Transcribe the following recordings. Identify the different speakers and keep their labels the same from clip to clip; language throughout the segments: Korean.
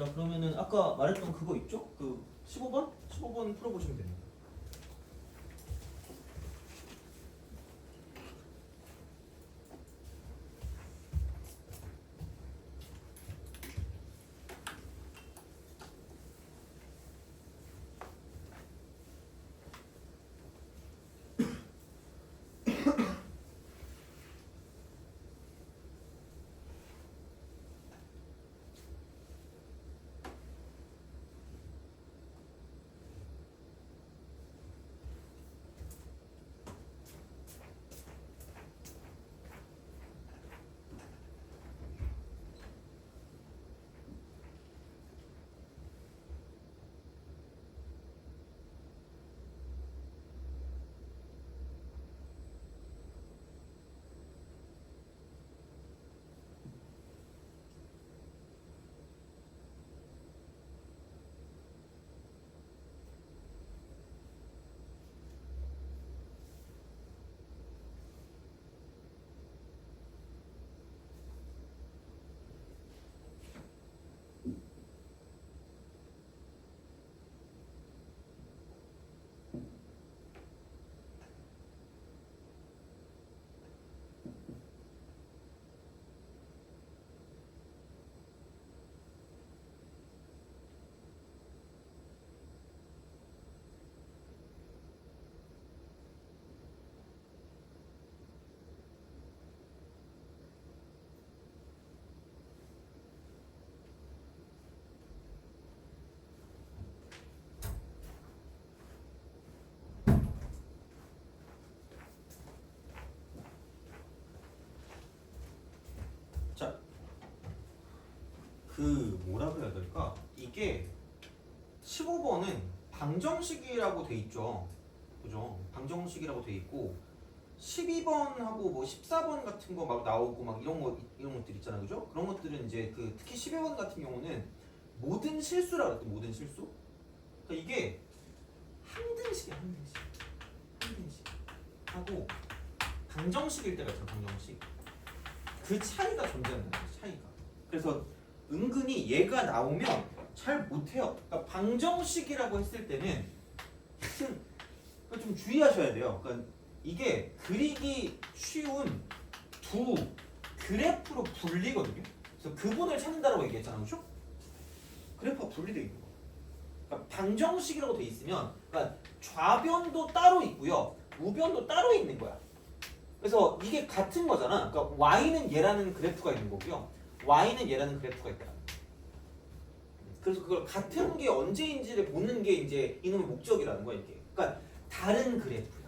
Speaker 1: 자, 그러면은 아까 말했던 그거 있죠? 그 15번? 15번 풀어보시면 됩니다. 자, 뭐라고 해야 될까? 이게 15번은 방정식이라고 돼 있죠. 그죠? 방정식이라고 돼 있고 12번하고 뭐 14번 같은 거 막 나오고 막 이런 것들 있잖아요. 그죠? 그런 것들은 이제 특히 12번 같은 경우는 모든 실수라고 그랬대. 모든 실수. 그러니까 이게 항등식이야, 항등식. 항등식. 하고 방정식일 때가 있잖아, 방정식. 그 차이가 존재하는 거예요, 차이가. 그래서 은근히 얘가 나오면 잘 못해요. 그러니까 방정식이라고 했을 때는 좀 주의하셔야 돼요. 그러니까 이게 그리기 쉬운 두 그래프로 분리거든요. 그래서 그분을 찾는다라고 얘기했잖아요, 그렇죠? 그래프가 분리되어 있는 거예요. 그러니까 방정식이라고 돼 있으면, 그러니까 좌변도 따로 있고요, 우변도 따로 있는 거야. 그래서 이게 같은 거잖아. 그러니까 y는 얘라는 그래프가 있는 거고요, y는 얘라는 그래프가 있다. 그래서 그걸 같은 게 언제인지를 보는 게 이제 이놈의 목적이라는 거야, 이게. 그러니까 다른 그래프야.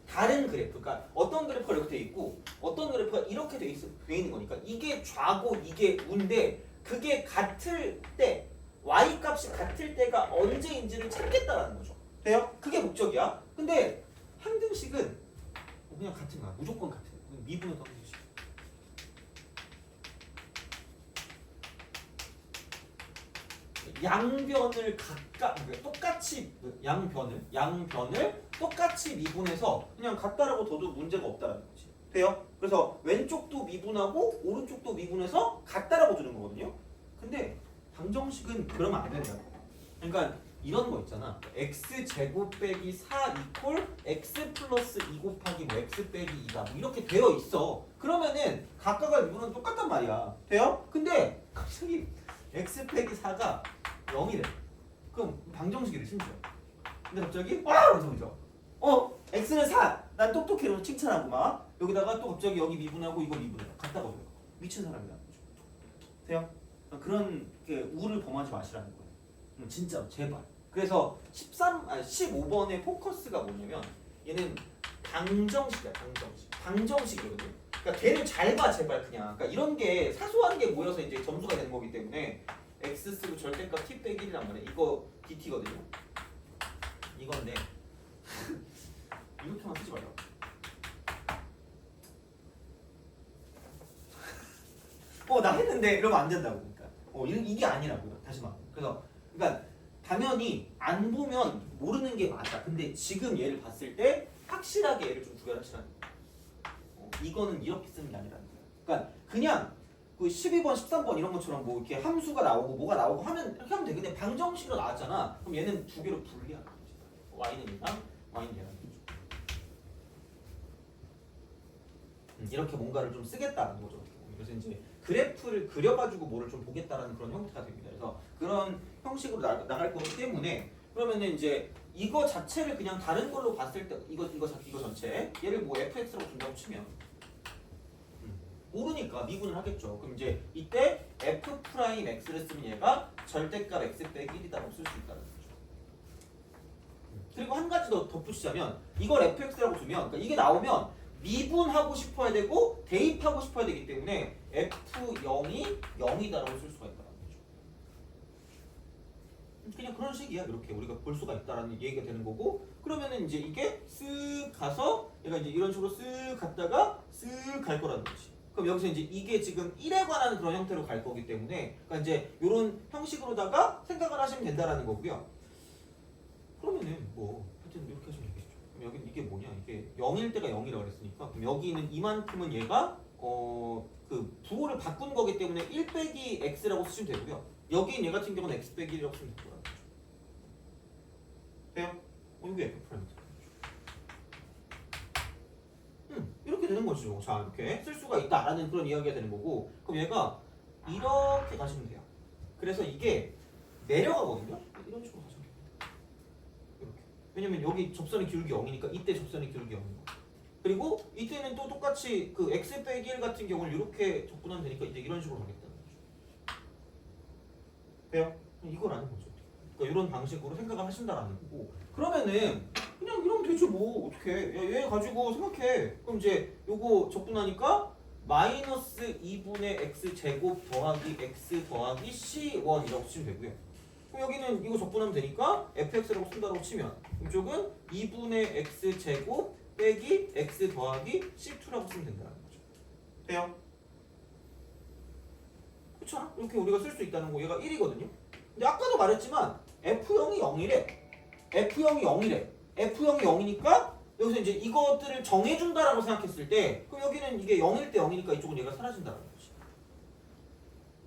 Speaker 1: 다른 그래프. 그러니까 어떤 그래프가 이렇게 돼 있고 어떤 그래프가 이렇게 돼 있는 거니까 이게 좌고 이게 우인데 그게 같을 때 y 값이 같을 때가 언제인지를 찾겠다라는 거죠. 돼요? 그게 목적이야. 근데 항등식은 그냥 같은 거야. 무조건 같은 거야. 미분의 항등식. 양변을 똑같이 양변을 똑같이 미분해서 그냥 같다라고 둬도 문제가 없다라는 거지. 돼요? 그래서 왼쪽도 미분하고 오른쪽도 미분해서 같다라고 주는 거거든요. 근데 방정식은 그러면 안 된다. 그러니까 이런 거 있잖아. x 제곱 빼기 4 이퀄 x 플러스 2 곱하기 뭐 x 빼기 2다 뭐 이렇게 되어 있어. 그러면은 각각의 미분은 똑같단 말이야. 돼요? 근데 갑자기 x 빼기 4가 0이래. 그럼 방정식이래, 심지어. 근데 갑자기 방정이죠. x는 4. 난 똑똑해. 이러면서 칭찬하고 막 여기다가 또 갑자기 여기 미분하고 이거 미분해. 갖다가 줘요. 미친 사람이라는 거죠. 돼요? 그런 우를 범하지 마시라는 거예요. 진짜 제발. 그래서 15번의 포커스가 뭐냐면 얘는 방정식이야, 방정식. 방정식이거든요. 그러니까 걔를 잘 봐, 제발 그냥. 그러니까 이런 게 사소한 게 모여서 이제 점수가 되는 거기 때문에 x 쓰고 절대값 t 빼기 1이란 말이야. 이거 dt거든요. 이건데 이렇게만 쓰지 말라고. 나 했는데 이러면 안 된다고. 그러니까 이게 아니라고요. 다시 말해. 그래서 그러니까 당연히 안 보면 모르는 게 맞아. 근데 지금 얘를 봤을 때 확실하게 얘를 좀 구별하시라는 거예요. 이거는 이렇게 쓰는 게 아니라는 거예요. 그러니까 그냥 그 12번, 13번 이런 것처럼 뭐 이렇게 함수가 나오고 뭐가 나오고 하면 이렇게 하면 돼. 근데 방정식으로 나왔잖아. 그럼 얘는 두 개로 분리하는 거지. y는 얘랑 y는 얘랑. 이렇게 뭔가를 좀 쓰겠다는 거죠. 그래서 이제 그래프를 그려가지고 뭐를 좀 보겠다라는 그런 형태가 됩니다. 그래서 그런 형식으로 나갈 거기 때문에 그러면은 이제 이거 자체를 그냥 다른 걸로 봤을 때 이거 전체 얘를 뭐 fx라고 준다고 치면 모르니까 미분을 하겠죠. 그럼 이제 이때 f 프라임 x를 쓰면 얘가 절대값 x 빼기 1이다라고 쓸 수 있다는 거죠. 그리고 한 가지 더 덧붙이자면 이걸 fx라고 두면 그러니까 이게 나오면 미분하고 싶어야 되고 대입하고 싶어야 되기 때문에 f0이 0이다라고 쓸 수가 있다는 거죠. 그냥 그런 식이야. 이렇게 우리가 볼 수가 있다라는 얘기가 되는 거고 그러면은 이제 이게 쓱 가서 얘가 이제 이런 식으로 쓱 갔다가 쓱 갈 거라는 거지. 그럼 여기서 이제 이게 지금 1에 관한 그런 형태로 갈 거기 때문에 그러니까 이제 이런 형식으로다가 생각을 하시면 된다라는 거고요. 그러면은 뭐 하여튼 이렇게 하시면 되겠죠. 그럼 여기는 이게 뭐냐? 이게 0일 때가 0이라고 그랬으니까 그럼 여기 있는 이만큼은 얘가 그 부호를 바꾼 거기 때문에 1 빼기 x라고 쓰시면 되고요. 여기인 얘 같은 경우는 x 빼기 1이라고 쓰면 될 거라는 거죠. 돼요? 이게 f 프라임이죠. 이렇게 되는 거죠. 자, 이렇게 쓸 수가 있다라는 그런 이야기가 되는 거고 그럼 얘가 이렇게 가시면 돼요. 그래서 이게 내려가거든요. 이런 식으로 가시면 됩니다. 이렇게. 왜냐면 여기 접선의 기울기 0이니까 이때 접선의 기울기 0이고 그리고 이때는 또 똑같이 그 x 빼기 1 같은 경우를 이렇게 접근하면 되니까 이제 이런 식으로 가겠다는 거죠. 돼요? 이걸 아는 거죠. 그러니까 이런 방식으로 생각을 하신다라는 거고 그러면은 그냥 이러면 되지 뭐 어떻게 얘 가지고 생각해. 그럼 이제 요거 적분하니까 마이너스 2분의 x 제곱 더하기 x 더하기 c1이라고 치면 되고요. 그럼 여기는 이거 적분하면 되니까 fx라고 쓴다고 치면 이쪽은 2분의 x 제곱 빼기 x 더하기 c2라고 쓰면 된다는 거죠. 돼요? 그렇잖아? 이렇게 우리가 쓸 수 있다는 거 얘가 1이거든요. 근데 아까도 말했지만 f0이 0이래. f0이 0이래. f0이 0이니까 여기서 이제 이것들을 정해준다라고 생각했을 때 그럼 여기는 이게 0일 때 0이니까 이쪽은 얘가 사라진다는 거지.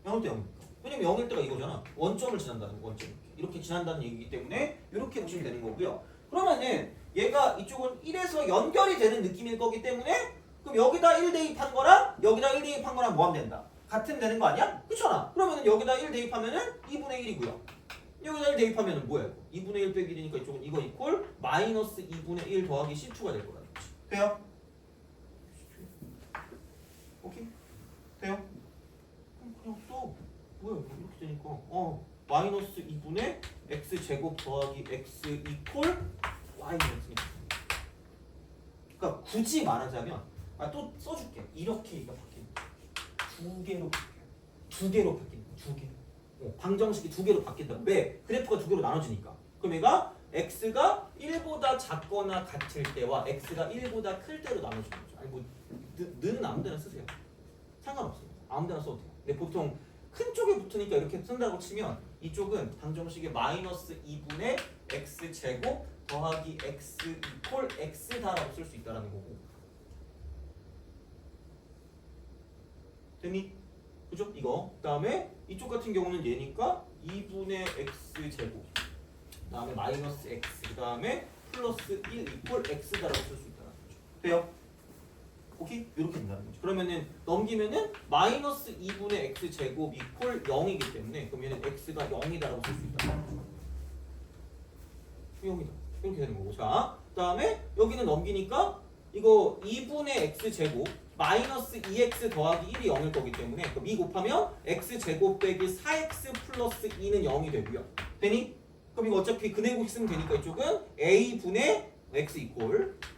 Speaker 1: 0일 때 0이니까. 왜냐면 0일 때가 이거잖아. 원점을 지난다는 거. 원점 이렇게 지난다는 얘기이기 때문에 이렇게 보시면 되는 거고요. 그러면은 얘가 이쪽은 1에서 연결이 되는 느낌일 거기 때문에 그럼 여기다 1 대입한 거랑 여기다 1 대입한 거랑 뭐 하면 된다? 같은 되는 거 아니야? 그렇잖아. 그러면은 여기다 1 대입하면은 2분의 1이고요. 여기다 1 대입하면은 뭐야? 2분의 1 빼기 1이니까 이쪽은 이거 이퀄 마이너스 2분의 1 더하기 C2가 될 거라는 거지. 돼요? 오케이? 돼요? 그냥 또 뭐야? 이렇게 되니까 마이너스 2분의 x 제곱 더하기 x 이퀄 y였으니까. 그러니까 굳이 말하자면 또 써줄게. 이렇게 이거 바뀌는 두 개로 바뀌어요. 두 개로 바뀌는 거. 두 개. 방정식이 두 개로 바뀐다. 왜? 그래프가 두 개로 나눠지니까. 그럼 얘가 x가 1보다 작거나 같을 때와 x가 1보다 클 때로 나눠지는 거죠. 아니 뭐 는 아무 데나 쓰세요. 상관없어요. 아무 데나 써도 돼요. 근데 보통 큰 쪽에 붙으니까 이렇게 쓴다고 치면 이쪽은 방정식의 마이너스 2분의 x 제곱 더하기 x 이퀄 x다라고 쓸 수 있다라는 거고. 됐니? 그죠? 이거. 그 다음에 이쪽 같은 경우는 얘니까 2분의 x 제곱 그 다음에 마이너스 x 그 다음에 플러스 1 이퀄 x다라고 쓸 수 있다는 거죠. 돼요? 오케이? 이렇게 된다는 거죠. 그러면은 넘기면은 마이너스 2분의 x 제곱 이퀄 0이기 때문에 그럼 얘는 x가 0이다라고 쓸 수 있다는 거죠. 0이다. 이렇게 되는 거고. 자, 그 다음에 여기는 넘기니까 이거 2분의 x 제곱 마이너스 2x 더하기 1이 0일 거기 때문에 그럼 2 곱하면 x 제곱 빼기 4x 플러스 2는 0이 되고요. 되니? 그럼 이거 어차피 근해곡 쓰면 되니까 이쪽은 a분의 x 이퀄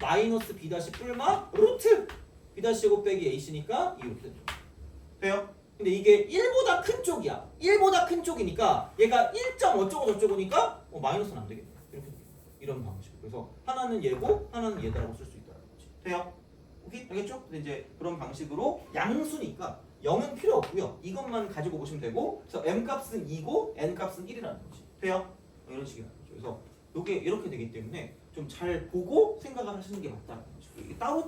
Speaker 1: 마이너스 b 다시 뿔마 루트 b 다시 제곱 빼기 ac니까 이렇게 되죠. 돼요? 근데 이게 1보다 큰 쪽이야. 1보다 큰 쪽이니까 얘가 1점 어쩌고 저쩌고니까 마이너스는 안 되겠네. 이렇게 되겠네. 이런 방식. 그래서 하나는 얘고 하나는 얘다라고 쓸 수 있다는 거지. 돼요? 오케이? 알겠죠? 근데 이제 그런 방식으로 양수니까 0은 필요 없고요. 이것만 가지고 보시면 되고 그래서 m 값은 2고 n 값은 1이라는 거지. 돼요? 이런 식이라는 거죠. 그래서 이게 이렇게 되기 때문에 좀 잘 보고 생각을 하시는 게 맞다는 거죠. 이게 따로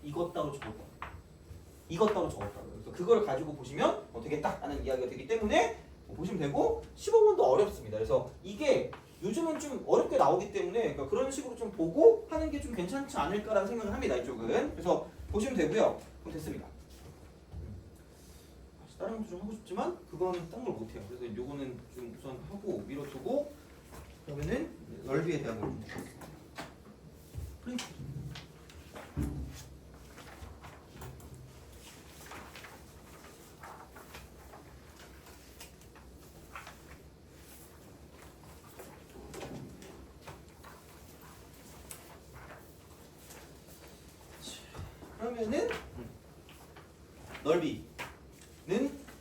Speaker 1: 이것 따로 저것 따로 이것 따로 저것 따로. 그래서 그걸 가지고 보시면 되겠다라는 이야기가 되기 때문에 보시면 되고 15번도 어렵습니다. 그래서 이게 요즘은 좀 어렵게 나오기 때문에 그러니까 그런 식으로 좀 보고 하는 게 좀 괜찮지 않을까라는 생각을 합니다. 이쪽은. 그래서 보시면 되고요. 그럼 됐습니다. 다른 것도 좀 하고 싶지만 그거는 딴 걸 못해요. 그래서 요거는 좀 우선 하고 밀어두고 그러면은 넓이에 대한 걸 좀 보겠습니다. 프린트. 그러면은 넓이는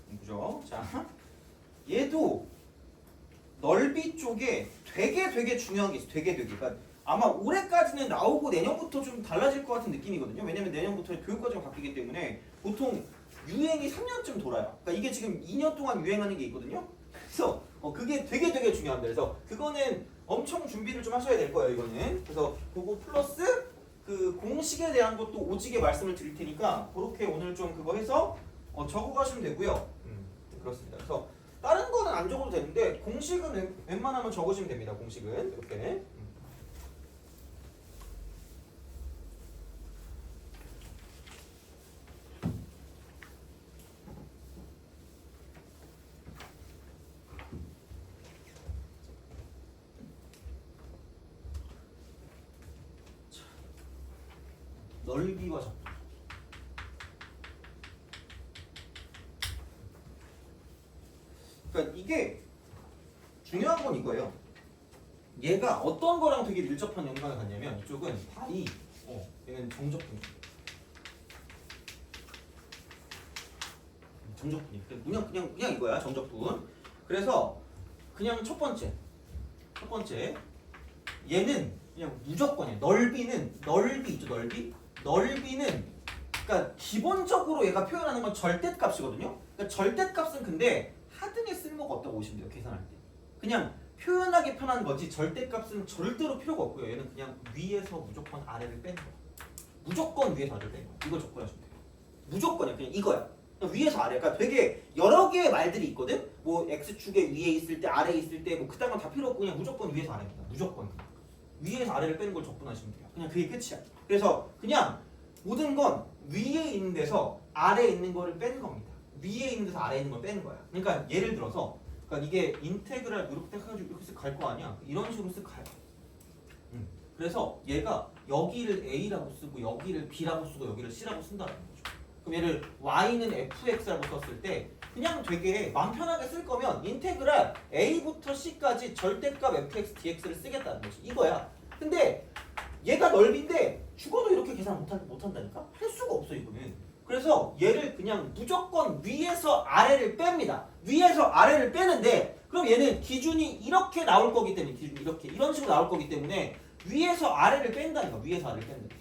Speaker 1: 뭐죠? 자, 얘도 넓이 쪽에 되게 중요한 게 있어. 되게. 그러니까 아마 올해까지는 나오고 내년부터 좀 달라질 것 같은 느낌이거든요. 왜냐면 내년부터 교육과정이 바뀌기 때문에 보통 유행이 3년쯤 돌아요. 그러니까 이게 지금 2년 동안 유행하는 게 있거든요. 그래서 그게 되게 중요합니다. 그래서 그거는 엄청 준비를 좀 하셔야 될 거예요. 이거는. 그래서 그거 플러스 그 공식에 대한 것도 오지게 말씀을 드릴 테니까 그렇게 오늘 좀 그거 해서 적어 가시면 되고요. 그렇습니다. 그래서 다른 거는 안 적어도 되는데 공식은 웬만하면 적으시면 됩니다. 공식은 이렇게. 넓이와 적도. 그러니까 이게 중요한 건 이거예요. 얘가 어떤 거랑 되게 밀접한 연관을 갖냐면 이쪽은 바이, 얘는 정적분. 정적분이. 그냥 이거야 정적분. 그래서 그냥 첫 번째 얘는 그냥 무조건이야. 넓이 있죠 넓이는 그러니까 기본적으로 얘가 표현하는 건 절대값이거든요. 그러니까 절대값은 근데 하등에 쓸모가 없다고 보시면 돼요. 계산할 때. 그냥 표현하기 편한 거지 절대값은 절대로 필요가 없고요. 얘는 그냥 위에서 무조건 아래를 빼는 거야. 무조건 위에서 아래를 빼는 거야. 이걸 접근하시면 돼요. 무조건이야. 그냥 이거야. 그냥 위에서 아래. 그러니까 되게 여러 개의 말들이 있거든. 뭐 x축에 위에 있을 때 아래에 있을 때 뭐 그딴 건 다 필요 없고 그냥 무조건 위에서 아래입니다. 무조건. 위에서 아래를 빼는 걸 접근하시면 돼요. 그냥 그게 끝이야. 그래서 그냥 모든 건 위에 있는 데서 아래에 있는 거를 빼는 겁니다. 위에 있는 데서 아래에 있는 걸 빼는 거야. 그러니까 예를 들어서 그러니까 이게 인테그랄 이렇게 해가지고 이렇게 쓱 갈 거 아니야. 이런 식으로 쓱 가요. 그래서 얘가 여기를 A라고 쓰고 여기를 B라고 쓰고 여기를 C라고 쓴다는 거죠. 그럼 얘를 Y는 FX라고 썼을 때 그냥 되게 마음 편하게 쓸 거면 인테그랄 A부터 C까지 절대값 fx dx를 쓰겠다는 거지. 이거야. 근데 얘가 넓인데 죽어도 이렇게 계산 못한다니까? 할 수가 없어 이거는. 그래서 얘를 그냥 무조건 위에서 아래를 뺍니다. 위에서 아래를 빼는데 그럼 얘는 기준이 이렇게 나올 거기 때문에 기준이 이런 식으로 나올 거기 때문에 위에서 아래를 뺀다는 거야. 위에서 아래를 뺀다.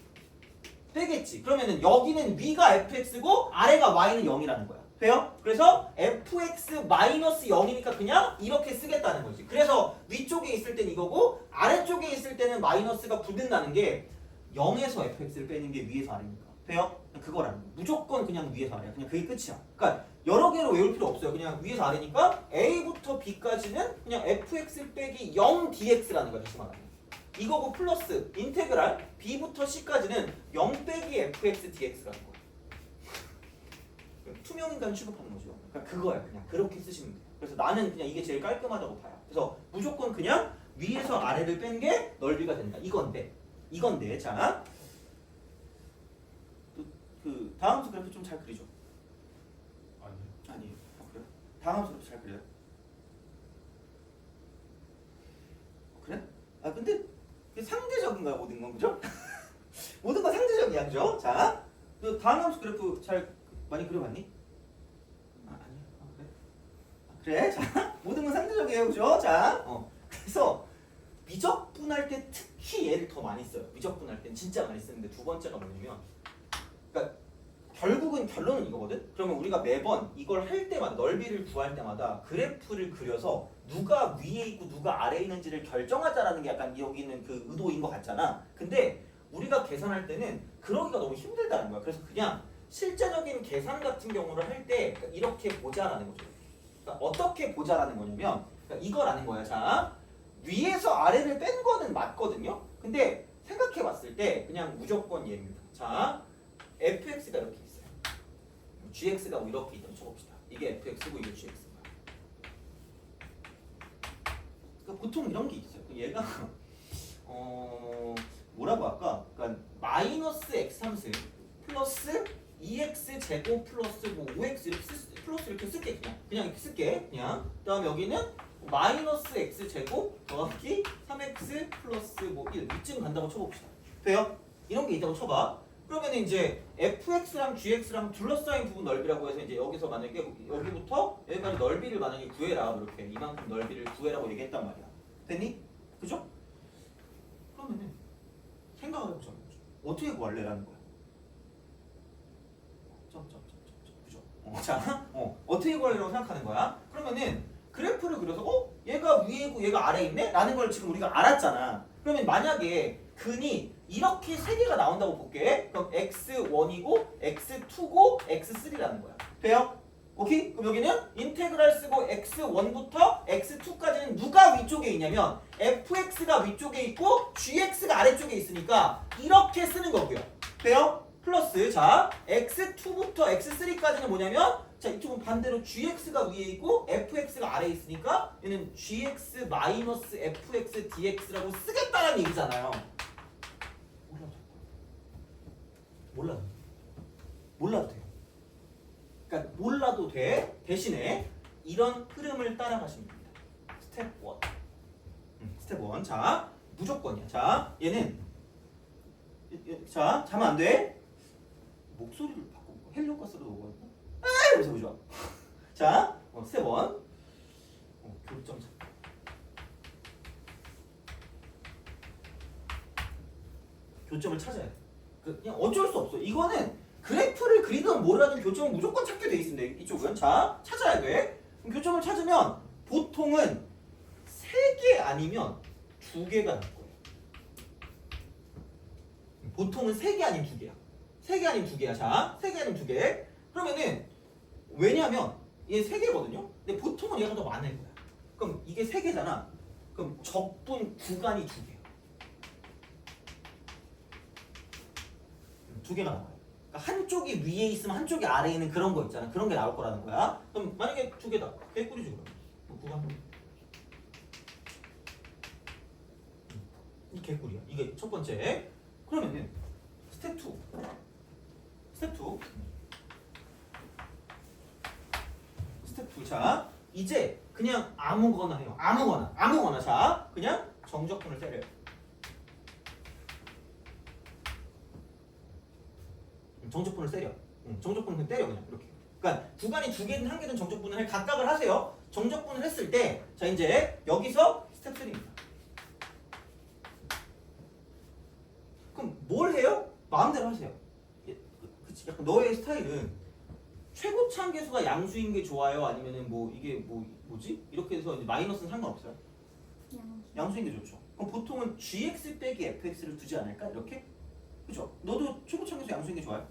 Speaker 1: 빼겠지. 그러면은 여기는 위가 fx고 아래가 y는 0이라는 거야. 돼요? 그래서 fx-0이니까 그냥 이렇게 쓰겠다는 거지. 그래서 위쪽에 있을 땐 이거고 아래쪽에 있을 때는 마이너스가 붙는다는 게 0에서 fx를 빼는 게 위에서 아래니까. 돼요? 그거라는 거야. 무조건 그냥 위에서 아래야. 그냥 그게 끝이야. 그러니까 여러 개로 외울 필요 없어요. 그냥 위에서 아래니까 a부터 b까지는 그냥 fx 빼기 0 dx라는 거야. 다시 말하면. 이거고 플러스 인테그랄 b부터 c까지는 0 빼기 fx dx라는 거야. 투명인간 취급하는 거죠. 그러니까 그거야. 그냥 그렇게 쓰시면 돼요. 그래서 나는 그냥 이게 제일 깔끔하다고 봐요. 그래서 무조건 그냥 위에서 아래를 뺀 게 넓이가 된다. 이건데 자, 그 다음 수 그래프 좀 잘 그리죠? 아니에요. 그래요? 다음 수 그래프 잘 그려요? 그래? 근데 상대적인가요 모든 건 그죠? 모든 건 상대적이야 그죠? 자, 너 다음 함수 그래프 잘 많이 그려봤니? 아니요. 그래? 자, 모든 건 상대적이에요 그죠? 자, 그래서 미적분할 때 특히 얘를 더 많이 써요. 미적분할 땐 진짜 많이 쓰는데 두 번째가 뭐냐면 그러니까 결국은 결론은 이거거든? 그러면 우리가 매번 이걸 할 때마다 넓이를 구할 때마다 그래프를 그려서 누가 위에 있고 누가 아래에 있는지를 결정하자라는 게 약간 여기 있는 그 의도인 것 같잖아. 근데 우리가 계산할 때는 그러기가 너무 힘들다는 거야. 그래서 그냥 실제적인 계산 같은 경우를 할 때 이렇게 보자라는 거죠. 그러니까 어떻게 보자라는 거냐면 그러니까 이거라는 거야. 자, 위에서 아래를 뺀 거는 맞거든요. 근데 생각해 봤을 때 그냥 무조건 얘입니다. 자, fx가 이렇게 있어요. gx가 이렇게 있다고 쳐봅시다. 이게 fx고 이게 gx고요. 그러니까 보통 이런 게 있어요. 얘가 뭐라고 할까? 그러니까 마이너스 x 함수 플러스 2x 제곱 플러스 뭐 5x 이렇게 플러스 이렇게 쓸게 그냥 이렇게 쓸게 그냥. 그다음 여기는 마이너스 x 제곱 더하기 3x 플러스 뭐 1 이쯤 간다고 쳐봅시다. 돼요? 이런 게 있다고 쳐봐. 그러면 이제 fx랑 gx랑 둘러싸인 부분 넓이라고 해서 이제 여기서 만약에 여기부터 여기까지 넓이를 만약에 구해라 이렇게 이만큼 넓이를 구해라고 얘기했단 말이야. 됐니? 그죠? 그러면은 생각을 해보자. 어떻게 구할래라는 거야. 그죠? 자, 어떻게 구하려고 생각하는 거야? 그러면은 그래프를 그려서 얘가 위에 있고 얘가 아래에 있네? 라는 걸 지금 우리가 알았잖아. 그러면 만약에 근이 이렇게 세 개가 나온다고 볼게. 그럼 x1이고 x2고 x3라는 거야. 돼요? 오케이? 그럼 여기는 인테그랄 쓰고 x1부터 x2까지는 누가 위쪽에 있냐면 fx가 위쪽에 있고 gx가 아래쪽에 있으니까 이렇게 쓰는 거고요. 돼요? 플러스 자 x2부터 x3까지는 뭐냐면 자 이쪽은 반대로 gx가 위에 있고 fx가 아래에 있으니까 얘는 gx 마이너스 fx dx라고 쓰겠다는 얘기잖아요. 몰라도 돼요. 그러니까 몰라도 돼. 대신에 이런 흐름을 따라가시면 됩니다. 스텝 1. 스텝 1. 자, 무조건이야. 자, 얘는 자, 자면 안 돼. 목소리를 바꾸고 헬륨가스로 먹어야 돼. 이러면서 보죠. 자, 스텝 1. 교점 잡고. 교점을 찾아야 돼. 그냥 어쩔 수 없어. 이거는 그래프를 그리든 뭘 하든 교점은 무조건 찾게 돼 있습니다. 이쪽은. 자, 찾아야 돼. 그럼 교점을 찾으면 보통은 3개 아니면 2개가 날 거예요. 보통은 3개 아니면 2개야. 3개 아니면 2개야. 자, 3개 아니면 2개. 그러면은 왜냐면 얘 3개거든요. 근데 보통은 얘가 더 많을 거야. 그럼 이게 3개잖아. 그럼 적분 구간이 2개야. 2개가 나와요. 그러니까 한쪽이 위에 있으면 한쪽이 아래에 있는 그런 거 있잖아. 그런 게 나올 거라는 거야. 그럼 만약에 2개다. 개꿀이지 그럼. 구간. 이 개꿀이야. 이게 첫 번째. 그러면은 스텝 2. 스텝 2. 스텝 2. 자, 이제 그냥 아무거나 해요. 아무거나. 자, 그냥 정적분을 때려요. 정적분을 때려. 정적분을 그냥 때려 그냥 이렇게. 그러니까 구간이 2개든 1개든 정적분을 각각을 하세요. 정적분을 했을 때, 자 이제 여기서 스텝 3입니다. 그럼 뭘 해요? 마음대로 하세요. 그치? 약간 너의 스타일은 최고차 계수가 양수인 게 좋아요? 아니면은 뭐 이게 뭐지? 이렇게 해서 이제 마이너스는 상관없어요. 양수인 게 좋죠. 그럼 보통은 gx 빼기 fx를 두지 않을까? 이렇게? 그죠? 너도 최고차 계수 양수인 게 좋아요?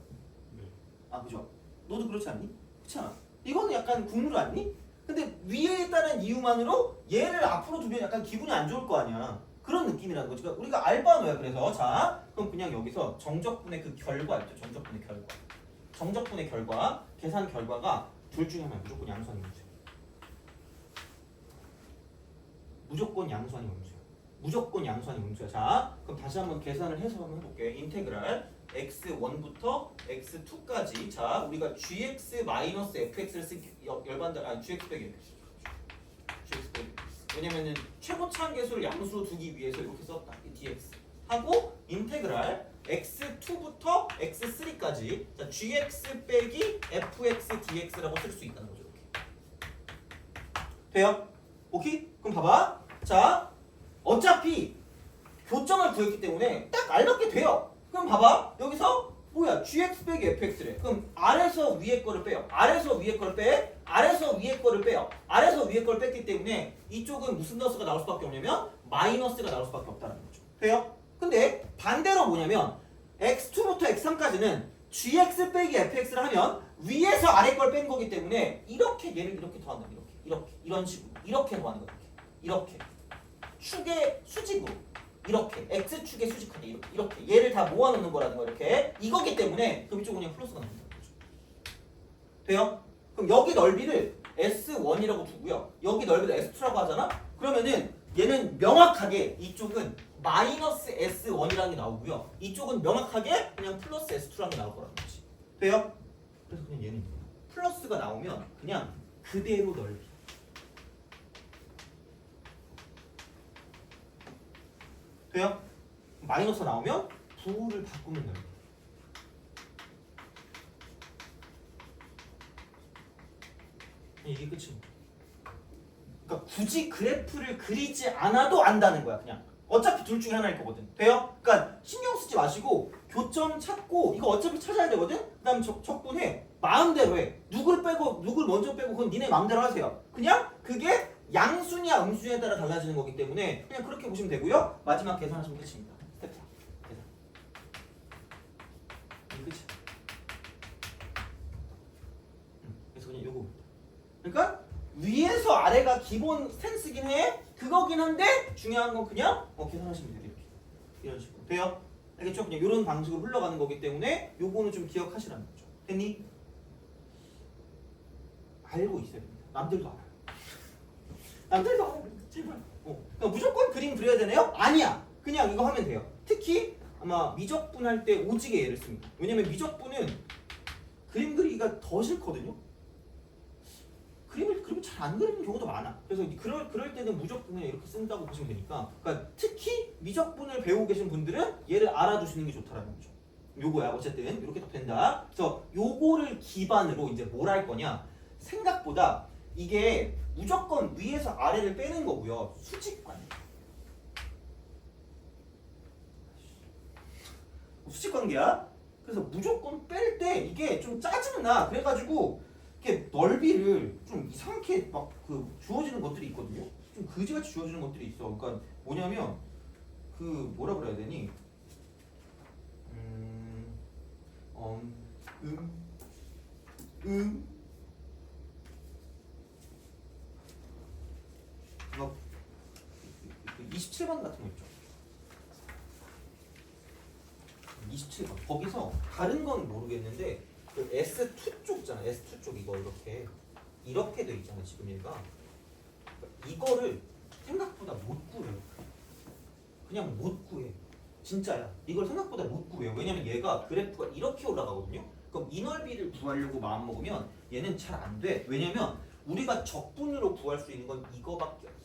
Speaker 1: 네. 아 그죠? 너도 그렇지 않니? 그렇지 않아? 이거는 약간 국룰 아니니? 근데 위에 따른 이유만으로 얘를 앞으로 두면 약간 기분이 안 좋을 거 아니야. 그런 느낌이라는 거지. 그러니까 우리가 알바노야. 그래서 자 그럼 그냥 여기서 정적분의 그 결과 있죠. 정적분의 결과 계산 결과가 둘 중에 하나 무조건 양수하는 문제야. 무조건 양수하는 문제야. 자 그럼 다시 한번 계산을 해서 한번 해볼게. 인테그랄 x1부터 x2까지. 자 우리가 gx 마이너스 fx를 쓸 열반다. 아니 gx 빼기 fx. 왜냐면은 최고차항 계수를 양수로 두기 위해서 이렇게 썼다. 이 dx 하고 인테그랄 x2부터 x3까지. 자 gx 빼기 fx dx라고 쓸 수 있다는 거죠. 이렇게. 돼요? 오케이? 그럼 봐봐. 자 어차피 교점을 구했기 때문에 딱 알맞게 돼요. 그럼 봐봐. 여기서 뭐야? gx 빼기 fx래. 그럼 아래서 위에 거를 빼요. 아래서 위에 거를 뺐기 때문에 이쪽은 무슨 너스가 나올 수밖에 없냐면 마이너스가 나올 수밖에 없다는 거죠. 돼요? 근데 반대로 뭐냐면 x2부터 x3까지는 gx 빼기 fx를 하면 위에서 아래 걸 뺀 거기 때문에 이렇게 얘를 이렇게 더한다. 이렇게 이런 식으로 이렇게 더하는 거야. 이렇게 축의 수직으로 이렇게 x축의 수직하게 이렇게 얘를 다 모아놓는 거라는 거 이렇게 이거기 때문에 그럼 이쪽은 그냥 플러스가 나온다. 돼요? 그럼 여기 넓이를 S1이라고 두고요. 여기 넓이를 S2라고 하잖아? 그러면은 얘는 명확하게 이쪽은 마이너스 S1이라는 게 나오고요. 이쪽은 명확하게 그냥 플러스 S2라는 게 나올 거라는 거지. 돼요? 그래서 그냥 얘는 플러스가 나오면 그냥 그대로 넓이. 돼요? 마이너스 나오면 부호를 바꾸면 넓이. 이게 끝이고. 그러니까 굳이 그래프를 그리지 않아도 안다는 거야. 그냥 어차피 둘 중에 하나일 거거든. 돼요? 그러니까 신경 쓰지 마시고 교점 찾고 이거 어차피 찾아야 되거든. 그다음 적분해. 마음대로 해. 누굴 빼고 누굴 먼저 빼고 그건 니네 마음대로 하세요. 그냥 그게 양수냐 음수냐에 따라 달라지는 거기 때문에 그냥 그렇게 보시면 되고요. 마지막 계산하시면 끝입니다. 스텝 4. 계산. 이게 끝이야. 그래서 그냥 요거. 그러니까 위에서 아래가 기본 스탠스긴 해. 그거긴 한데 중요한 건 그냥 계산하시면 돼요. 이렇게. 이런 식으로. 돼요? 알겠죠? 그냥 이런 방식으로 흘러가는 거기 때문에 요거는 좀 기억하시라는 거죠. 됐니? 알고 있어야 됩니다. 남들도 알아요. 남들도 알아요. 제발. 그러니까 무조건 그림 그려야 되나요? 아니야. 그냥 이거 하면 돼요. 특히 아마 미적분 할 때 오지게 예를 씁니다. 왜냐면 미적분은 그림 그리기가 더 싫거든요. 그림을 잘 안 그리는 경우도 많아. 그래서 그럴 때는 무조건 그냥 이렇게 쓴다고 보시면 되니까. 그러니까 특히 미적분을 배우고 계신 분들은 얘를 알아두시는 게 좋다라는 거죠. 요거야. 어쨌든 이렇게 딱 된다. 그래서 요거를 기반으로 이제 뭘 할 거냐? 생각보다 이게 무조건 위에서 아래를 빼는 거고요. 수직관. 수직관계야. 그래서 무조건 뺄 때 이게 좀 짜증나. 그래가지고 이렇게 넓이를 좀 이상하게 막 주어지는 것들이 있거든요. 좀 그지같이 주어지는 것들이 있어. 그러니까 뭐냐면 뭐라 그래야 되니? 막 27번 같은 거 있죠. 27번. 거기서 다른 건 모르겠는데 그 S2 쪽 있잖아. S2 쪽 이거 이렇게 돼 있잖아. 지금 얘가 이거를 생각보다 못 구해요. 그냥 못 구해. 진짜야. 이걸 생각보다 못 구해요. 왜냐면 얘가 그래프가 이렇게 올라가거든요. 그럼 이 넓이를 구하려고 마음 먹으면 얘는 잘 안 돼. 왜냐면 우리가 적분으로 구할 수 있는 건 이거밖에 없어.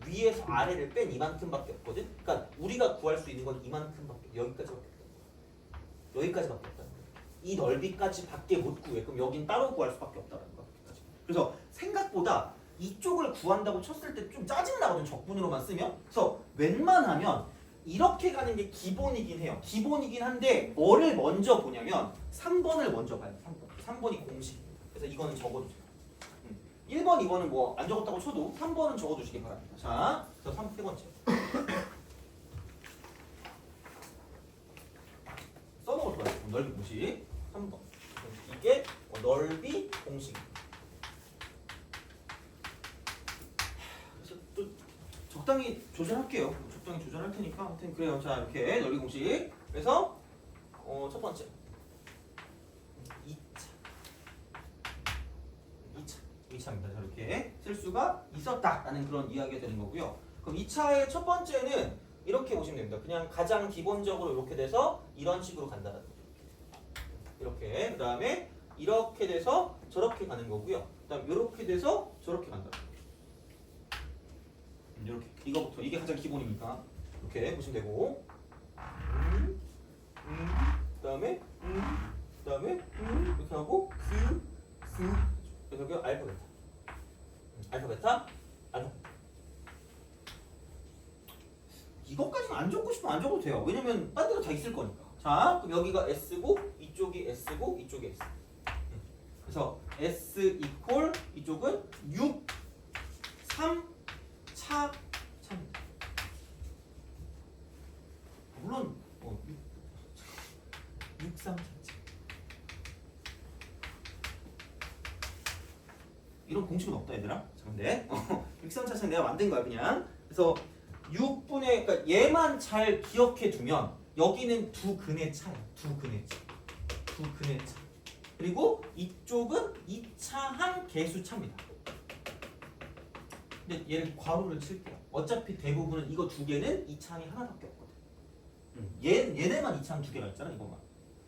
Speaker 1: 위에서 아래를 뺀 이만큼밖에 없거든. 그러니까 우리가 구할 수 있는 건 이만큼밖에 여기까지밖에 없다. 여기까지밖에 없다. 이 넓이까지 밖에 못 구해. 그럼 여긴 따로 구할 수밖에 없다는 거야. 그래서 생각보다 이쪽을 구한다고 쳤을 때 좀 짜증나거든. 적분으로만 쓰면. 그래서 웬만하면 이렇게 가는 게 기본이긴 해요. 기본이긴 한데 뭐를 먼저 보냐면 3번을 먼저 봐요. 3번이 공식. 그래서 이거는 적어주세요. 1번, 2번은 뭐 안 적었다고 쳐도 3번은 적어주시기 바랍니다. 자, 그래서 3, 세 번째. 써먹을 거예요. 넓이 공식. 3번. 이게 넓이 공식. 그래서 또 적당히 조절할게요. 적당히 조절할 테니까. 아무튼 그래요. 자, 이렇게 넓이 공식. 그래서 첫 번째. 2차입니다. 이렇게 쓸 수가 있었다라는 그런 이야기가 되는 거고요. 그럼 2차의 첫 번째는 이렇게 보시면 됩니다. 그냥 가장 기본적으로 이렇게 돼서 이런 식으로 간다는 거죠. 이렇게. 그 다음에 이렇게 돼서 저렇게 가는 거고요. 그 다음 이렇게 돼서 저렇게 간다는 거죠. 이렇게. 이거부터. 이게 가장 기본이니까. 이렇게 보시면 되고. 그 다음에 이렇게 하고 그래서 그 알파 베타. 이것까지는 안 적고 싶으면 안 적어도 돼요. 왜냐면 딴 데로 다 있을 거니까. 자, 그럼 여기가 S고 이쪽이 S고 이쪽이 S. 그래서 S 이퀄 이쪽은 6, 3, 4, 3. 물론 6, 3, 4, 이런 공식은 없다 얘들아. 근데 일선차차는 내가 만든 거야 그냥. 그래서 6분의 그러니까 얘만 잘 기억해 두면 여기는 두 근의 차야. 두 근의 차. 두 근의 차. 그리고 이쪽은 2차항 계수차입니다. 근데 얘를 괄호를 칠게요. 어차피 대부분은 이거 두 개는 2차항이 하나밖에 없거든. 얘네만 2차항 두 개가 있잖아 이것만.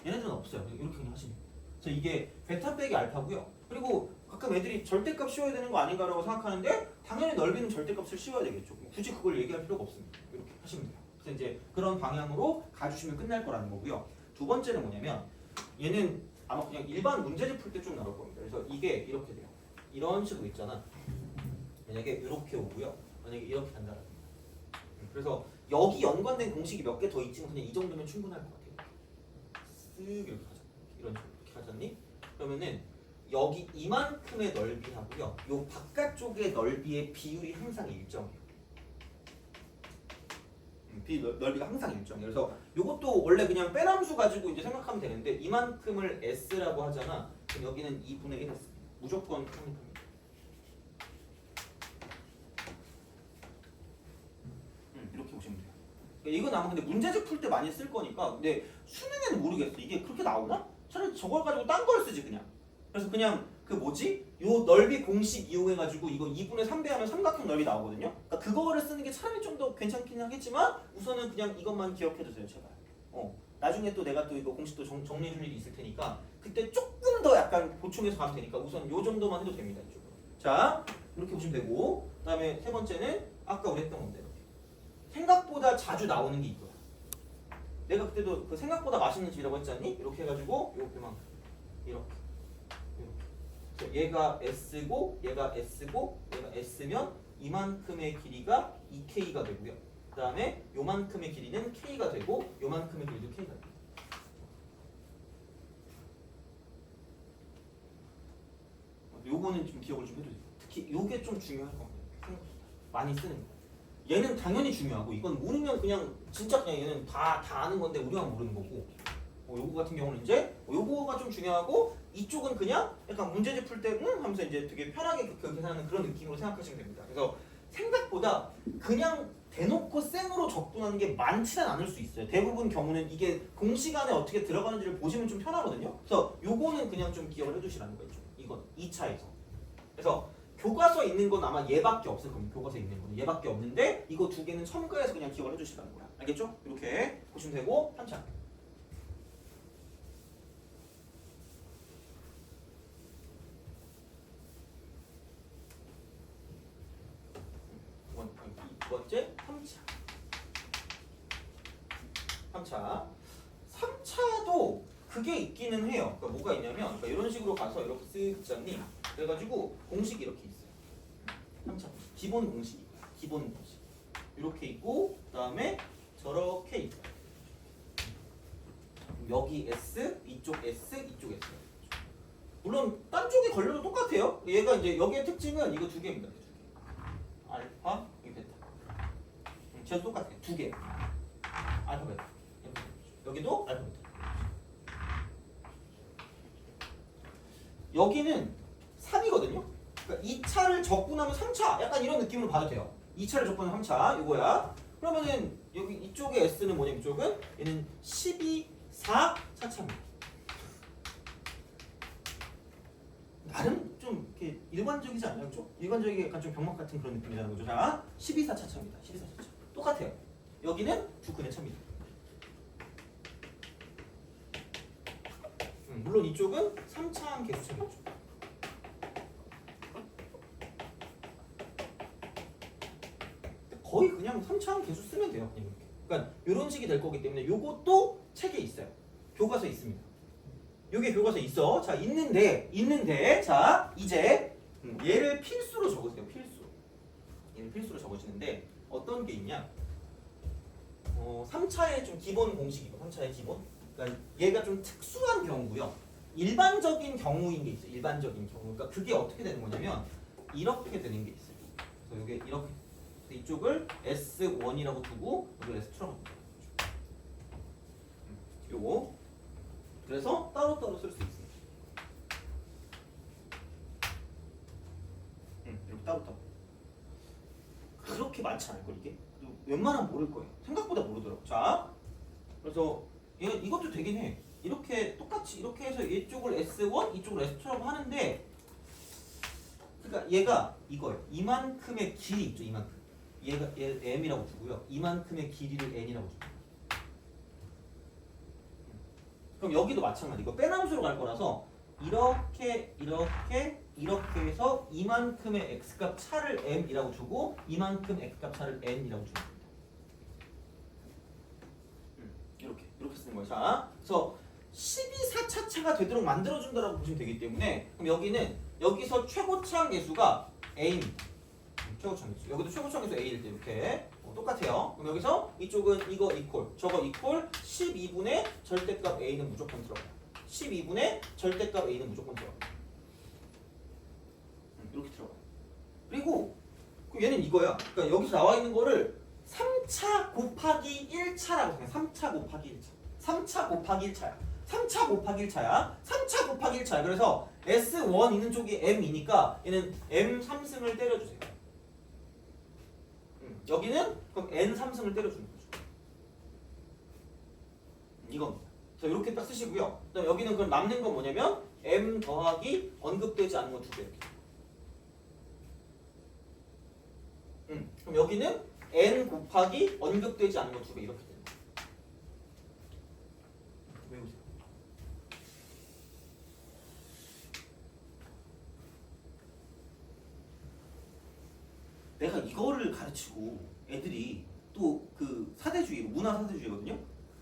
Speaker 1: 얘네들은 없어요. 이렇게 그냥 하시면 돼요. 그래서 이게 베타 빼기 알파고요. 그리고 가끔 애들이 절대값 씌워야 되는 거 아닌가라고 생각하는데 당연히 넓이는 절대값을 씌워야 되겠죠. 굳이 그걸 얘기할 필요가 없습니다. 이렇게 하시면 돼요. 그래서 이제 그런 방향으로 가주시면 끝날 거라는 거고요. 두 번째는 뭐냐면 얘는 아마 그냥 일반 문제집 풀 때 좀 나올 겁니다. 그래서 이게 이렇게 돼요. 이런 식으로 있잖아. 만약에 이렇게 오고요. 만약에 이렇게 간다라는 거야. 그래서 여기 연관된 공식이 몇 개 더 있지만 그냥 이 정도면 충분할 것 같아요. 쓱 이렇게 가자. 이런 식으로 이렇게 가졌니? 그러면은 여기 이만큼의 넓이하고요. 요 바깥쪽의 넓이의 비율이 항상 일정해요. 넓이가 항상 일정해요. 그래서 요것도 원래 그냥 빼람수 가지고 이제 생각하면 되는데 이만큼을 S라고 하잖아. 그럼 여기는 2분의 1 했습니다. 무조건 성립합니다. 이렇게 보시면 돼요. 이건 아마 근데 문제집 풀 때 많이 쓸 거니까 근데 수능에는 모르겠어. 이게 그렇게 나오나? 차라리 저걸 가지고 딴 걸 쓰지 그냥. 그래서 그냥 그 뭐지? 요 넓이 공식 이용해가지고 이거 2분의 3 배하면 삼각형 넓이 나오거든요. 그러니까 그거를 쓰는 게 차라리 좀 더 괜찮긴 하겠지만 우선은 그냥 이것만 기억해두세요 제발. 나중에 또 내가 또 이거 공식도 정리해줄 일이 있을 테니까 그때 조금 더 약간 보충해서 가면 되니까 우선 요 정도만 해도 됩니다. 이쪽으로. 자 이렇게 보시면 되고 그 다음에 세 번째는 아까 우리 했던 건데 이렇게. 생각보다 자주 나오는 게 이거야. 내가 그때도 그 생각보다 맛있는 집이라고 했지 않니? 이렇게 해가지고 요만큼 이렇게. 얘가 S고 얘가 S고 얘가 S면 이만큼의 길이가 2K가 되고요. 그 다음에 요만큼의 길이는 K가 되고 요만큼의 길이도 K가 돼요. 요거는 좀 기억을 좀 해주세요. 특히 요게 좀 중요할 겁니다. 생각보다 많이 쓰는 거. 얘는 당연히 중요하고 이건 모르면 그냥 진짜 그냥 얘는 다 아는 건데 우리만 모르는 거고 요거 같은 경우는 이제 요거가 좀 중요하고 이쪽은 그냥 약간 문제집 풀 때 하면서 이제 되게 편하게 그 계산하는 그런 느낌으로 생각하시면 됩니다. 그래서 생각보다 그냥 대놓고 생으로 접근하는 게 많지는 않을 수 있어요. 대부분 경우는 이게 공식 안에 어떻게 들어가는지를 보시면 좀 편하거든요. 그래서 요거는 그냥 좀 기억을 해두시라는 거죠. 이건 2차에서. 그래서 교과서에 있는 건 아마 얘밖에 없을 겁니다. 교과서에 있는 건 얘밖에 없는데 이거 두 개는 첨가해서 그냥 기억을 해주시라는 거야. 알겠죠? 이렇게 보시면 되고 3차. 두 번째 3차. 3차. 3차도 그게 있기는 해요. 그러니까 뭐가 있냐면 그러니까 이런 식으로 가서 이렇게 쓱 잡니? 그래가지고 공식이 이렇게 있어요. 3차 기본 공식이 기본 공식 이렇게 있고 그 다음에 저렇게 있어요. 여기 S, 이쪽 S, 이쪽 S. 물론 딴 쪽에 걸려도 똑같아요. 얘가 이제 여기의 특징은 이거 두 개입니다. 두 개. 알파, 이 베타. 제가 똑같아요. 두 개. 알파, 베타. 여기도 알파, 베타. 여기는 3이거든요. 그러니까 2차를 적분하면 3차. 약간 이런 느낌으로 봐도 돼요. 2차를 적분하면 3차. 이거야. 그러면은 여기 이쪽의 S는 뭐냐? 이쪽은 얘는 12, 4, 4차입니다. 나름 좀 이렇게 일반적이지 않나요? 그렇죠? 일반적이게 약간 좀 병맛 같은 그런 느낌이라는 거죠. 자, 12, 4 차차입니다. 12, 4 차차. 똑같아요. 여기는 두 근의 차입니다. 물론 이쪽은 3차항 계수차겠죠. 거의 그냥 3차항 계수 쓰면 돼요. 그냥 이렇게. 그러니까 이런 식이 될 거기 때문에 이것도 책에 있어요. 교과서에 있습니다. 요게 교과서에 있어. 자, 있는데 자, 이제 얘를 필수로 적으세요. 얘를 필수로 적으시는데 어떤 게 있냐? 3차의 좀 기본 공식이고 3차의 기본. 그러니까 얘가 좀 특수한 경우고요. 일반적인 경우인 게 있어요. 일반적인 경우. 그러니까 그게 어떻게 되는 거냐면 이렇게 되는 게 있어요. 그래서 이게 이렇게 이쪽을 S1이라고 두고 이걸 S2라고 합니다. 요거. 그래서 따로따로 쓸 수 있어요. 많지 않을 걸 이게. 웬만하면 모를 거예요. 생각보다 모르더라고. 자, 그래서 이것도 되긴 해. 이렇게 똑같이 이렇게 해서 이쪽을 S1, 이쪽을 S2라고 하는데, 그러니까 얘가 이거예요. 이만큼의 길이 있죠. 이만큼. 얘 M이라고 두고요. 이만큼의 길이를 N이라고 주고. 그럼 여기도 마찬가지. 이거 빼남수로 갈 거라서 이렇게 해서 이만큼의 x값 차를 m이라고 주고 이만큼 x값 차를 n이라고 주면 됩니다. 이렇게 쓰는 거예요. 자, 그래서 12사차차가 되도록 만들어준다라고 보시면 되기 때문에 그럼 여기서 최고차항 계수가 a입니다. 최고차항 계수. 여기도 최고차항 계수 a일 때 이렇게 똑같아요. 그럼 여기서 이쪽은 이거 이퀄, 저거 이퀄 12분의 절대값 a는 무조건 들어가요. 12분의 절대값 a는 무조건 들어가요. 이렇게 들어가요. 그리고 얘는 이거야. 그러니까 여기서 나와 있는 거를 3차 곱하기 1차라고 생각해. 3차 곱하기 1차. 3차 곱하기 1차야. 3차 곱하기 1차야. 3차 곱하기 1차야. 그래서 S1 있는 쪽이 M이니까 얘는 M 3승을 때려주세요. 여기는 그럼 N 3승을 때려주는 거죠. 이겁니다. 그래서 이렇게 딱 쓰시고요. 그다음 여기는 그럼 남는 건 뭐냐면 M 더하기 언급되지 않은 거 2배. 그럼 여기는 N 곱하기 언급되지 않은 거 2배 이렇게 되는 거예요. 외우세요. 내가 이거를 가르치고 애들이 또 그 사대주의, 문화 사대주의거든요.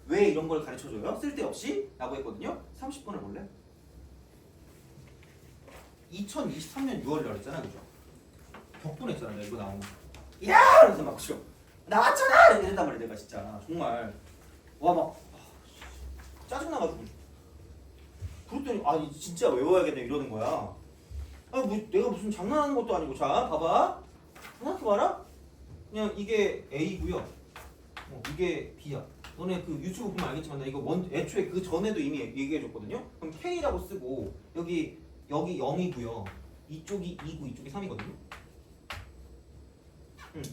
Speaker 1: 왜 이런 걸 가르쳐줘요? 쓸데없이? 라고 했거든요. 30분을 볼래? 2023년 6월이라고 했잖아, 그죠? 격분했잖아, 내가 이거 나오면. 야! 이러면서 막 싫어. 나왔잖아! 이랬단 말이야, 내가 진짜. 정말. 와, 막. 짜증나가지고. 그랬더니, 아니, 진짜 외워야겠네, 이러는 거야. 아니, 뭐, 내가 무슨 장난하는 것도 아니고. 자, 봐봐. 생각해봐라. 그냥 이게 A고요. 이게 B야. 너네 그 유튜브 보면 알겠지만 나 이거 애초에 그 전에도 이미 얘기해줬거든요. 그럼 K라고 쓰고 여기 0이고요. 이쪽이 2고 이쪽이 3이거든요.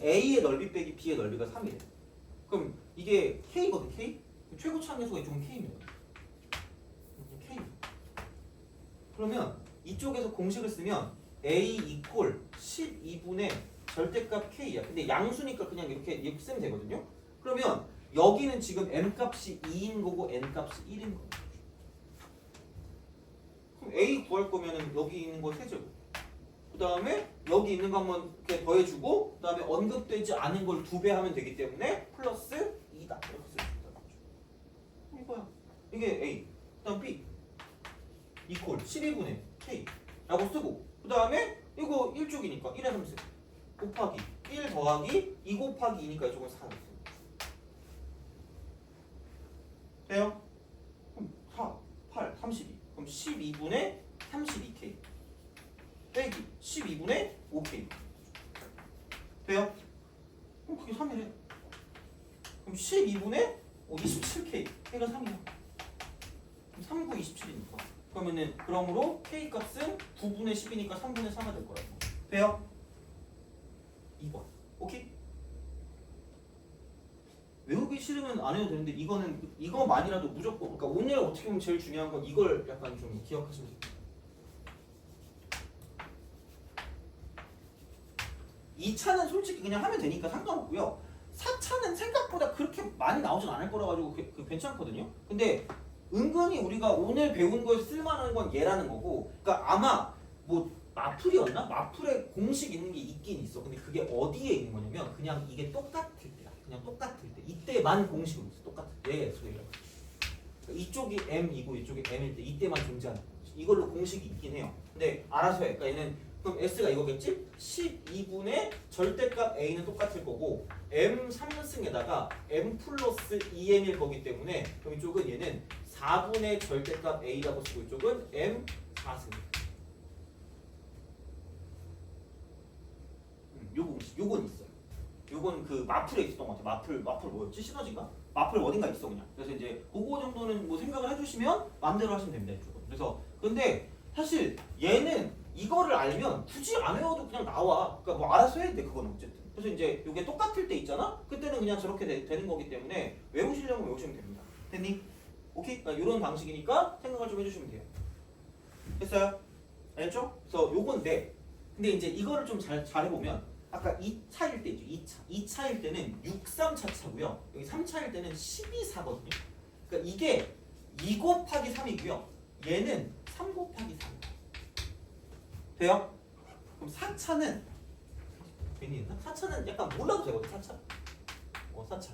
Speaker 1: A의 넓이 빼기 B의 넓이가 3이래. 그럼 이게 K거든, K? 최고차항계수가 이쪽은 K입니다. K. 그러면 이쪽에서 공식을 쓰면 A 이퀄 12분의 절대값 K야. 근데 양수니까 그냥 이렇게 쓰면 되거든요. 그러면 여기는 지금 m값이 2인 거고 n값이 1인 거예요. 그럼 a 구할 거면은 여기 있는 거 세제곱. 그 다음에 여기 있는 거 한번 이렇게 더해주고, 그 다음에 언급되지 않은 걸 2배 하면 되기 때문에 플러스 2다. 이렇게 쓸 수 있다. 이거야. 이게 a. 그 다음 b. 이퀄 12분의 k. 라고 쓰고, 그 다음에 이거 1쪽이니까 1에 3승. 곱하기 1 더하기 2 곱하기 2니까 이쪽은 4. 돼요? 그럼 4, 8, 32. 그럼 12분의 32K 빼기 12분의 5K 돼요? 그럼 그게 3이래. 그럼 12분의 27K K가 3이야. 그럼 3, 9, 27이니까 그러면은 그러므로 K 값은 9분의 10이니까 3분의 4가 될 거라고. 돼요? 2번. 오케이? 외우기 싫으면 안 해도 되는데 이거만이라도 무조건, 그러니까 오늘 어떻게 보면 제일 중요한 건 이걸 약간 좀 기억하시면 됩니다. 2차는 솔직히 그냥 하면 되니까 상관없고요. 4차는 생각보다 그렇게 많이 나오진 않을 거라 가지고 괜찮거든요. 근데 은근히 우리가 오늘 배운 걸 쓸만한 건 얘라는 거고, 그러니까 아마 뭐 마플이었나? 마플에 공식 있는 게 있긴 있어. 근데 그게 어디에 있는 거냐면 그냥 이게 똑같을 때야. 그냥 똑같을 때. 이때만 공식으로 있어. 똑같을 때. S라고. 이쪽이 M이고 이쪽이 M일 때 이때만 존재하는 거지. 이걸로 공식이 있긴 해요. 근데 알아서 해. 그러니까 얘는 그럼 S가 이거겠지? 12분의 절대값 A는 똑같을 거고 M 3승에다가 M 플러스 2M일 거기 때문에 그럼 이쪽은 얘는 4분의 절대값 A라고 쓰고 이쪽은 M 4승. 요건 있어요. 요건 그 마플에 있었던 것 같아요. 마플 뭐였지? 시너지인가? 마플 어딘가 있어 그냥. 그래서 이제 그거 정도는 뭐 생각을 해주시면 마음대로 하시면 됩니다. 이쪽은. 그래서 근데 사실 얘는 이거를 알면 굳이 안 외워도 그냥 나와. 그러니까 뭐 알아서 해야 돼. 그건 어쨌든. 그래서 이제 이게 똑같을 때 있잖아. 그때는 그냥 저렇게 되는 거기 때문에 외우시려면 외우시면 됩니다. 됐니? 오케이? 그러니까 이런 방식이니까 생각을 좀 해주시면 돼요. 됐어요? 알겠죠? 그래서 요건데 근데 이제 이거를 좀 잘 해보면 아까 2차일 때 있죠. 2차일 때는 6, 3 차차고요. 여기 3차일 때는 12, 4거든요. 그러니까 이게 2 곱하기 3이고요. 얘는 3 곱하기 3. 돼요? 그럼 4차는 괜히 했나? 4차는 약간 몰라도 되거든. 4차. 4차.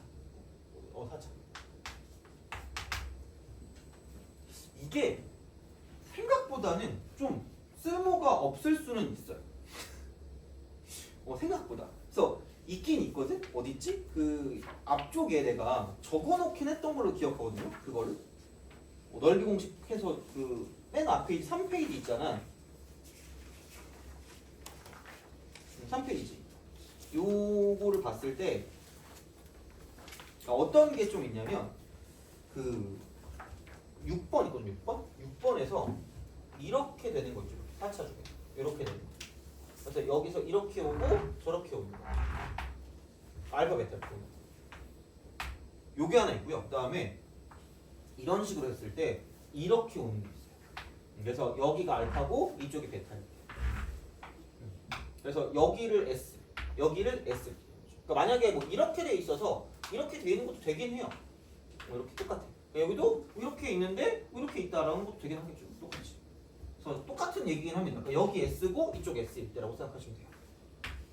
Speaker 1: 4차. 이게 생각보다는 좀 쓸모가 없을 수는 있어요. 생각보다. 그래서 있긴 있거든? 어딨지? 그 앞쪽에 내가 적어놓긴 했던 걸로 기억하거든요. 그거를. 넓이 공식해서 그 맨 앞에 3페이지 있잖아. 3페이지. 요거를 봤을 때 어떤 게 좀 있냐면 그 6번 있거든요. 6번? 6번에서 이렇게 되는 거 있죠. 4차 중에. 이렇게 되는 거. 그래서 여기서 이렇게 오고 저렇게 오는 거. 알파벳 같은 거. 요게 하나 있고요. 그 다음에 이런 식으로 했을 때 이렇게 오는 게 있어요. 그래서 여기가 알파고 이쪽이 베타일 때. 그래서 여기를 S, 여기를 S. 그러니까 만약에 뭐 이렇게 돼 있어서 이렇게 돼 있는 것도 되긴 해요. 이렇게 똑같아. 여기도 이렇게 있는데 이렇게 있다라는 것도 되긴 하겠죠. 똑같이. 그래서 똑같은 얘기긴 합니다. 그러니까 여기 S고 이쪽 S일 때라고 생각하시면 돼요.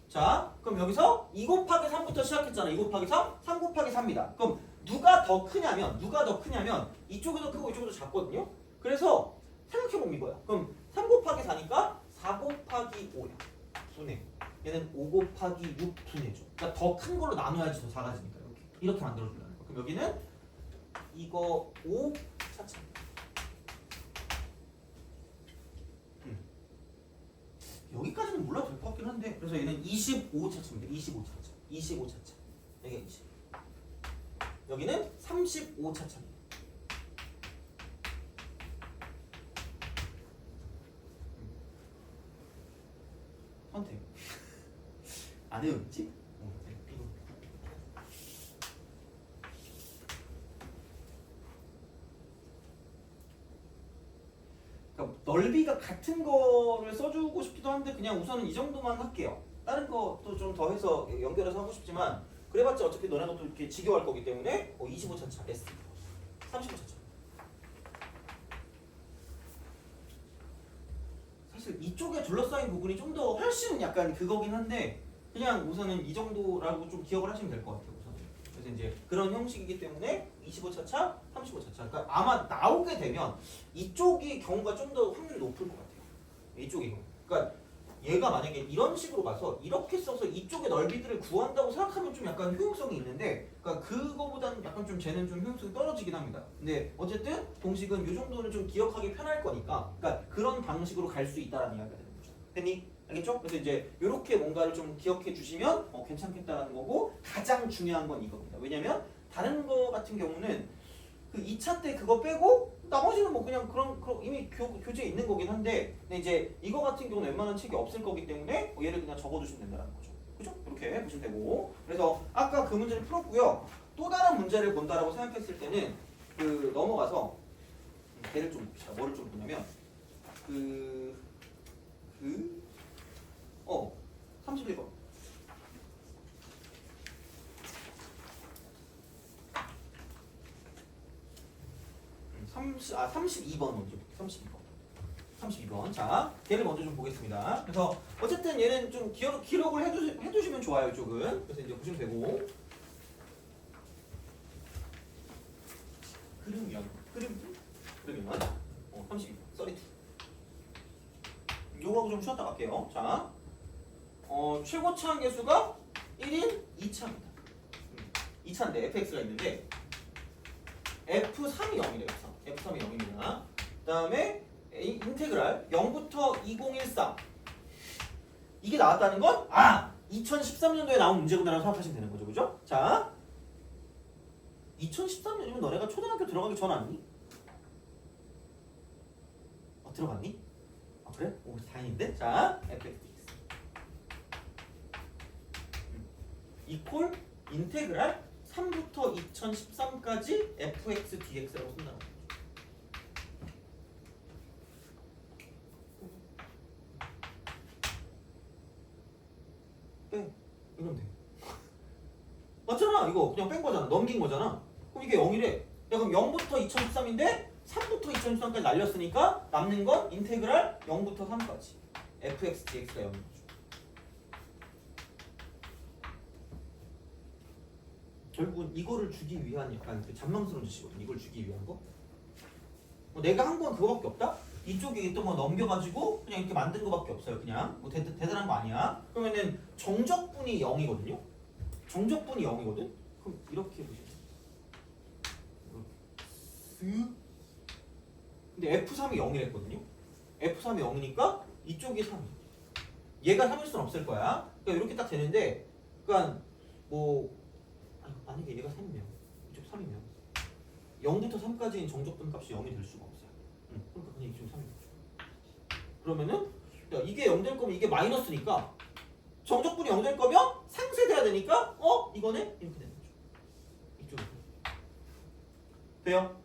Speaker 1: 자, 그럼 여기서 2 곱하기 3부터 시작했잖아. 2 곱하기 3, 3 곱하기 3입니다. 그럼 누가 더 크냐면 이쪽이 더 크고 이쪽이 더 작거든요. 그래서 생각해보면 이거야. 그럼 3 곱하기 4니까 4 곱하기 5야. 분해. 얘는 5 곱하기 6 분해죠. 그러니까 더 큰 걸로 나눠야지 더 작아지니까 이렇게 만들어준다는 거. 그럼 여기는 이거 5 차차. 여기까지는 몰라도 될 것 같긴 한데 그래서 얘는 25 차차입니다. 25 차차. 25 차차. 여기가 20. 여기는 35 차차입니다. 선택. 안 외웠지? 그러니까 넓이가 같은 거를 써주고 싶기도 한데 그냥 우선은 이 정도만 할게요. 다른 것도 좀 더 해서 연결해서 하고 싶지만 그래봤자 어차피 너네가 또 이렇게 지겨워할 거기 때문에 25차차 S 35차차. 사실 이쪽에 둘러싸인 부분이 좀 더 훨씬 약간 그거긴 한데 그냥 우선은 이 정도라고 좀 기억을 하시면 될 것 같아요. 우선은. 그래서 이제 그런 형식이기 때문에 25차차, 35차차. 그러니까 아마 나오게 되면 이쪽이 경우가 좀 더 확률이 높을 것 같아요. 이쪽이 경우. 그러니까 얘가 만약에 이런 식으로 가서 이렇게 써서 이쪽의 넓이들을 구한다고 생각하면 좀 약간 효용성이 있는데 그러니까 그거보다는 약간 좀 쟤는 좀 효용성이 떨어지긴 합니다. 근데 어쨌든 공식은 이 정도는 좀 기억하기 편할 거니까 그러니까 그런 방식으로 갈 수 있다라는 이야기가 되는 거죠. 됐니? 알겠죠? 그래서 이제 이렇게 뭔가를 좀 기억해 주시면 괜찮겠다라는 거고 가장 중요한 건 이겁니다. 왜냐면 다른 거 같은 경우는 그 2차 때 그거 빼고 나머지는 뭐 그냥 그런 이미 교재에 있는 거긴 한데 근데 이제 이거 같은 경우는 웬만한 책이 없을 거기 때문에 얘를 그냥 적어두시면 된다는 거죠. 그죠? 이렇게 보시면 되고 그래서 아까 그 문제를 풀었고요. 또 다른 문제를 본다라고 생각했을 때는 그 넘어가서 걔를 좀 봅시다. 뭐를 좀 보냐면 31번 32번 먼저 볼게요. 32번. 자, 걔를 먼저 좀 보겠습니다. 그래서 어쨌든 얘는 좀 기록을 해두시면 좋아요. 이쪽은. 그래서 이제 보시면 되고 그러면 32번. 32. 요거하고 좀 쉬었다 갈게요. 자, 최고차 한계수가 1인 2차입니다. 2차인데 fx가 있는데 f3이 0이래요. f3이 0입니다. 그 다음에 인테그랄 0부터 2013 이게 나왔다는 건 2013년도에 나온 문제구나라고 생각하시면 되는 거죠. 그죠? 자, 2013년이면 너네가 초등학교 들어가기 전 아니니? 들어갔니? 그래? 오, 다행인데? 자, fx 이퀄 인테그랄 3부터 2013까지 fx dx라고 쓴다는 거죠. 네, 이러면 돼. 맞잖아. 이거 그냥 뺀 거잖아. 넘긴 거잖아. 그럼 이게 0이래. 야, 그럼 0부터 2013인데 3부터 2013까지 날렸으니까 남는 건 인테그랄 0부터 3까지 fx dx가 0인 거죠. 결국은 이거를 주기 위한 약간 그 잔망스러운 짓이거든. 이걸 주기 위한 거. 내가 한 건 그거밖에 없다? 이쪽에 있던 거 넘겨가지고 그냥 이렇게 만든 거밖에 없어요. 그냥 뭐 대단한 거 아니야. 그러면은 정적분이 0이거든요. 정적분이 0이거든. 그럼 이렇게 보시면 근데 F3이 0이랬거든요. F3이 0이니까 이쪽이 3이야. 얘가 3일 수는 없을 거야. 그러니까 이렇게 딱 되는데, 그러니까 뭐 만약에 얘가 3이면 이쪽 3이면 0부터 3까지인 정적분 값이 0이 될 수가 없어요. 그러니까 그냥 이쪽 3이 되죠. 그러면은 야, 이게 0 될 거면 이게 마이너스니까 정적분이 0 될 거면 상쇄돼야 되니까 이거는 이렇게 되는 거죠. 이쪽이 돼요?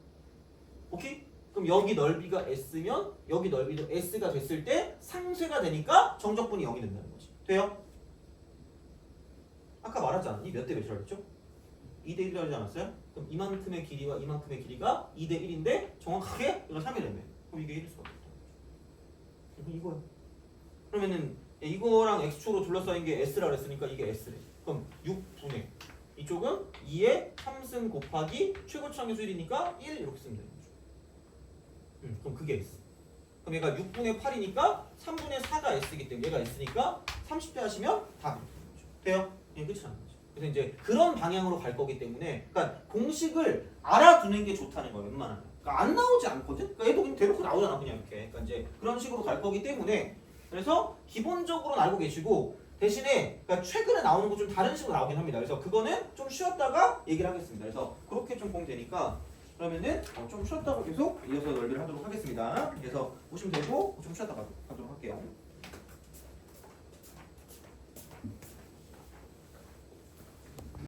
Speaker 1: 오케이? 그럼 여기 넓이가 S면 여기 넓이도 S가 됐을 때 상쇄가 되니까 정적분이 0이 된다는 거지. 돼요? 아까 말하지 않았니? 몇 대 몇이라고 했죠? 2대 1이라고 하지 않았어요? 그럼 이만큼의 길이와 이만큼의 길이가 2대 1인데 정확하게 이거 3이 되면 그럼 이게 1일 수가 없다. 그럼 이거야. 그러면은 이거랑 x축으로 둘러싸인 게 S라고 했으니까 이게 S래. 그럼 6분의 이쪽은 2의 3승 곱하기 최고차항의 수일이니까 1 이렇게 쓰면 되는 거죠. 그럼 그게 S. 그럼 얘가 6분의 8이니까 3분의 4가 S이기 때문에 얘가 S니까 30대 하시면 답이 되는 거죠. 돼요? 그냥 끝이 나는 거죠. 그래서 이제 그런 방향으로 갈 거기 때문에 그러니까 공식을 알아두는 게 좋다는 거예요. 웬만하면. 그러니까 안 나오지 않거든? 그러니까 얘도 그냥 대놓고 나오잖아. 그냥 이렇게. 그러니까 이제 그런 식으로 갈 거기 때문에 그래서 기본적으로는 알고 계시고 대신에 그러니까 최근에 나오는 거 좀 다른 식으로 나오긴 합니다. 그래서 그거는 좀 쉬었다가 얘기를 하겠습니다. 그래서 그렇게 좀 공되니까 그러면은 좀 쉬었다가 계속 이어서 넓이를 하도록 하겠습니다. 그래서 보시면 되고 좀 쉬었다가 하도록 할게요.